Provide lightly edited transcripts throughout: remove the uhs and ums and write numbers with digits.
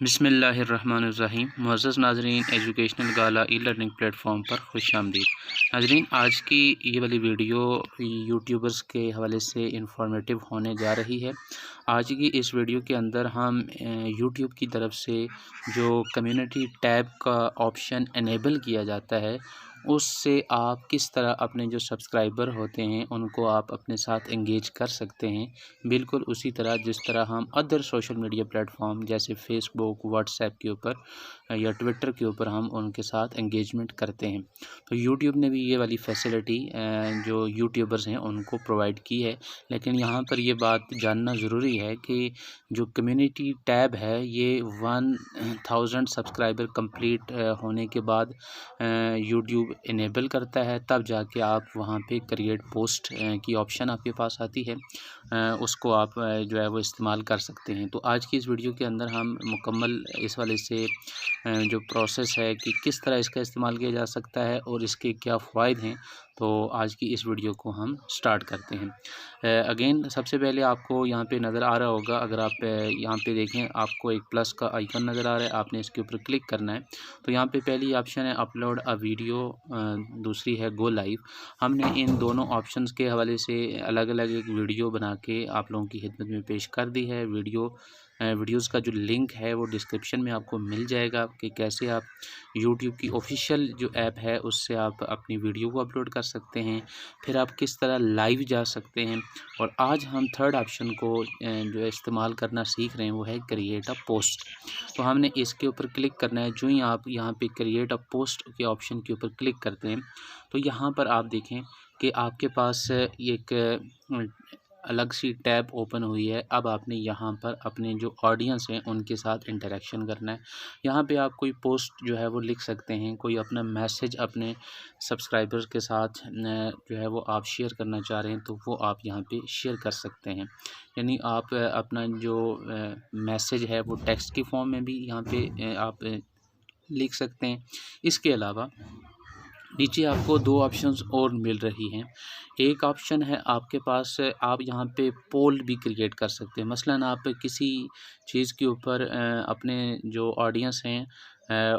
बिस्मिल्लाहिर्रहमानिर्रहीम। मुअज़्ज़ज़ नाज़रीन, एजुकेशनल गाला e learning platform पर खुशामदीद। नाज़रीन, आज की ये वाली वीडियो यूट्यूबर्स के हवाले से इंफॉर्मेटिव होने जा रही है। आज की इस वीडियो के अंदर हम यूट्यूब की तरफ से जो कम्युनिटी टैब का ऑप्शन इनेबल किया जाता है, उससे आप किस तरह अपने जो सब्सक्राइबर होते हैं उनको आप अपने साथ एंगेज कर सकते हैं। बिल्कुल उसी तरह जिस तरह हम अदर सोशल मीडिया प्लेटफॉर्म जैसे फ़ेसबुक, व्हाट्सएप के ऊपर या ट्विटर के ऊपर हम उनके साथ एंगेजमेंट करते हैं। तो यूट्यूब ने भी ये वाली फैसिलिटी जो यूट्यूबर्स हैं उनको प्रोवाइड की है। लेकिन यहाँ पर ये बात जानना ज़रूरी है कि जो कम्युनिटी टैब है ये 1000 सब्सक्राइबर कंप्लीट होने के बाद यूट्यूब इनेबल करता है, तब जाके आप वहाँ पे क्रिएट पोस्ट की ऑप्शन आपके पास आती है। उसको आप जो है वो इस्तेमाल कर सकते हैं। तो आज की इस वीडियो के अंदर हम मुकम्मल इस वाले से जो प्रोसेस है कि किस तरह इसका इस्तेमाल किया जा सकता है और इसके क्या फ़वाइद हैं, तो आज की इस वीडियो को हम स्टार्ट करते हैं। अगेन सबसे पहले आपको यहाँ पे नज़र आ रहा होगा, अगर आप यहाँ पे देखें आपको एक प्लस का आइकन नज़र आ रहा है, आपने इसके ऊपर क्लिक करना है। तो यहाँ पे पहली ऑप्शन है अपलोड अ वीडियो, दूसरी है गो लाइव। हमने इन दोनों ऑप्शंस के हवाले से अलग-अलग एक वीडियो बना के आप लोगों की खिदमत में पेश कर दी है। वीडियोज़ का जो लिंक है वो डिस्क्रिप्शन में आपको मिल जाएगा कि कैसे आप यूट्यूब की ऑफ़िशियल जो ऐप है उससे आप अपनी वीडियो को अपलोड कर सकते हैं। फिर आप किस तरह लाइव जा सकते हैं। और आज हम थर्ड ऑप्शन को जो है इस्तेमाल करना सीख रहे हैं, वो है क्रिएट अ पोस्ट। तो हमने इसके ऊपर क्लिक करना है। जो ही आप यहाँ पे क्रिएट अ पोस्ट के ऑप्शन के ऊपर क्लिक करते हैं, तो यहाँ पर आप देखें कि आपके पास एक अलग सी टैब ओपन हुई है। अब आपने यहाँ पर अपने जो ऑडियंस हैं उनके साथ इंटरेक्शन करना है। यहाँ पे आप कोई पोस्ट जो है वो लिख सकते हैं, कोई अपना मैसेज अपने सब्सक्राइबर्स के साथ जो है वो आप शेयर करना चाह रहे हैं, तो वो आप यहाँ पे शेयर कर सकते हैं। यानी आप अपना जो मैसेज है वो टेक्स्ट की फॉर्म में भी यहाँ पे आप लिख सकते हैं। इसके अलावा नीचे आपको 2 ऑप्शंस और मिल रही हैं। एक ऑप्शन है आपके पास, आप यहाँ पे पोल भी क्रिएट कर सकते हैं। मसलन आप किसी चीज़ के ऊपर अपने जो ऑडियंस हैं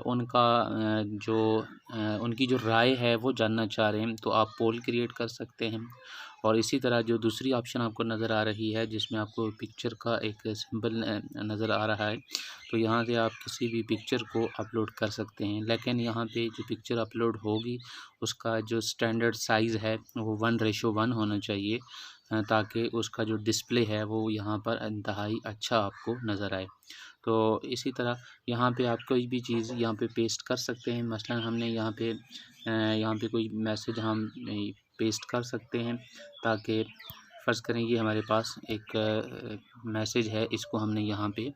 उनका उनकी जो राय है वो जानना चाह रहे हैं, तो आप पोल क्रिएट कर सकते हैं। और इसी तरह जो दूसरी ऑप्शन आपको नज़र आ रही है जिसमें आपको पिक्चर का एक सिंबल नज़र आ रहा है, तो यहाँ से आप किसी भी पिक्चर को अपलोड कर सकते हैं। लेकिन यहाँ पे जो पिक्चर अपलोड होगी उसका जो स्टैंडर्ड साइज़ है वो 1:1 होना चाहिए, ताकि उसका जो डिस्प्ले है वो यहाँ पर इंतहाई अच्छा आपको नज़र आए। तो इसी तरह यहाँ पे आप कोई भी चीज़ यहाँ पे पेस्ट कर सकते हैं। मसलन हमने यहाँ पे कोई मैसेज हम पेस्ट कर सकते हैं, ताकि फ़र्ज़ करें ये हमारे पास एक मैसेज है, इसको हमने यहाँ पे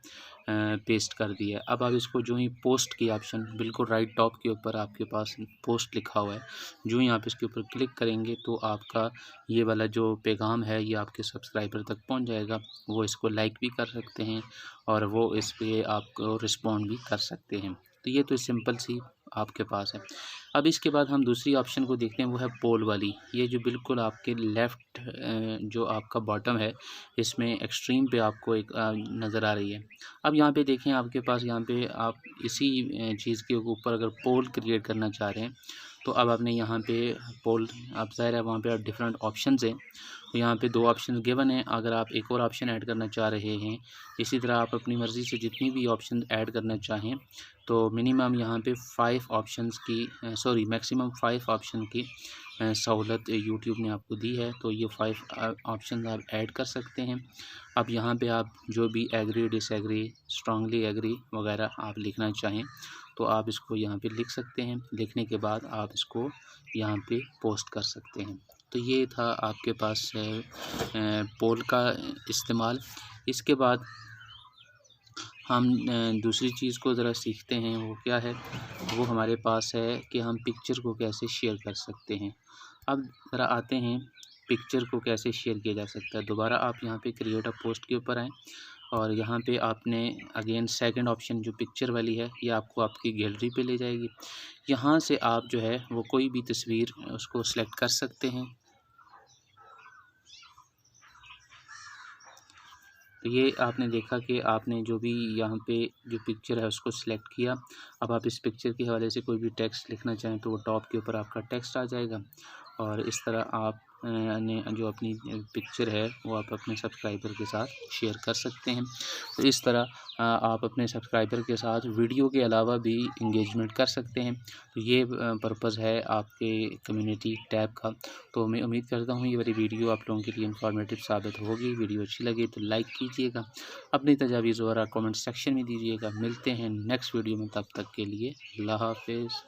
पेस्ट कर दिया है। अब आप इसको जो ही पोस्ट की ऑप्शन बिल्कुल राइट टॉप के ऊपर आपके पास पोस्ट लिखा हुआ है, जो ही आप इसके ऊपर क्लिक करेंगे तो आपका ये वाला जो पैगाम है ये आपके सब्सक्राइबर तक पहुँच जाएगा। वो इसको लाइक भी कर सकते हैं और वो इस पे आपको रिस्पॉन्ड भी कर सकते हैं। तो ये तो सिंपल सी आपके पास है। अब इसके बाद हम दूसरी ऑप्शन को देखते हैं, वो है पोल वाली। ये जो बिल्कुल आपके लेफ़्ट जो आपका बॉटम है, इसमें एक्सट्रीम पे आपको एक नज़र आ रही है। अब यहाँ पे देखें आपके पास, यहाँ पे आप इसी चीज़ के ऊपर अगर पोल क्रिएट करना चाह रहे हैं, तो अब आपने यहाँ पे पोल, अब ज़ाहिर है वहाँ पे डिफरेंट ऑप्शंस हैं। तो यहाँ पे 2 ऑप्शन गिवन हैं। अगर आप एक और ऑप्शन ऐड करना चाह रहे हैं, इसी तरह आप अपनी मर्ज़ी से जितनी भी ऑप्शन ऐड करना चाहें, तो मिनिमम यहाँ पे 5 ऑप्शंस की मैक्सिमम 5 ऑप्शन की सहूलत यूट्यूब ने आपको दी है। तो ये 5 ऑप्शन आप ऐड कर सकते हैं। अब यहाँ पे आप जो भी एग्री, डिसएग्री, स्ट्रांगली एग्री वगैरह आप लिखना चाहें, तो आप इसको यहाँ पे लिख सकते हैं। लिखने के बाद आप इसको यहाँ पे पोस्ट कर सकते हैं। तो ये था आपके पास पोल का इस्तेमाल। इसके बाद हम दूसरी चीज़ को ज़रा सीखते हैं, वो क्या है, वो हमारे पास है कि हम पिक्चर को कैसे शेयर कर सकते हैं। अब ज़रा आते हैं पिक्चर को कैसे शेयर किया जा सकता है। दोबारा आप यहाँ पे क्रिएट अ पोस्ट के ऊपर आएँ और यहाँ पे आपने अगेन सेकंड ऑप्शन जो पिक्चर वाली है, ये आपको आपकी गैलरी पे ले जाएगी। यहाँ से आप जो है वो कोई भी तस्वीर उसको सेलेक्ट कर सकते हैं। तो ये आपने देखा कि आपने जो भी यहाँ पे जो पिक्चर है उसको सिलेक्ट किया। अब आप इस पिक्चर के हवाले से कोई भी टेक्स्ट लिखना चाहें तो वो टॉप के ऊपर आपका टेक्स्ट आ जाएगा और इस तरह आप ने जो अपनी पिक्चर है वो आप अपने सब्सक्राइबर के साथ शेयर कर सकते हैं। तो इस तरह आप अपने सब्सक्राइबर के साथ वीडियो के अलावा भी इंगेजमेंट कर सकते हैं। तो ये पर्पज़ है आपके कम्युनिटी टैब का। तो मैं उम्मीद करता हूँ ये वाली वीडियो आप लोगों के लिए इंफॉर्मेटिव साबित होगी। वीडियो अच्छी लगे तो लाइक कीजिएगा, अपनी तजावीज़ वगैरह कमेंट सेक्शन में दीजिएगा। मिलते हैं नेक्स्ट वीडियो में, तब तक के लिए अल्लाह हाफ़िज़।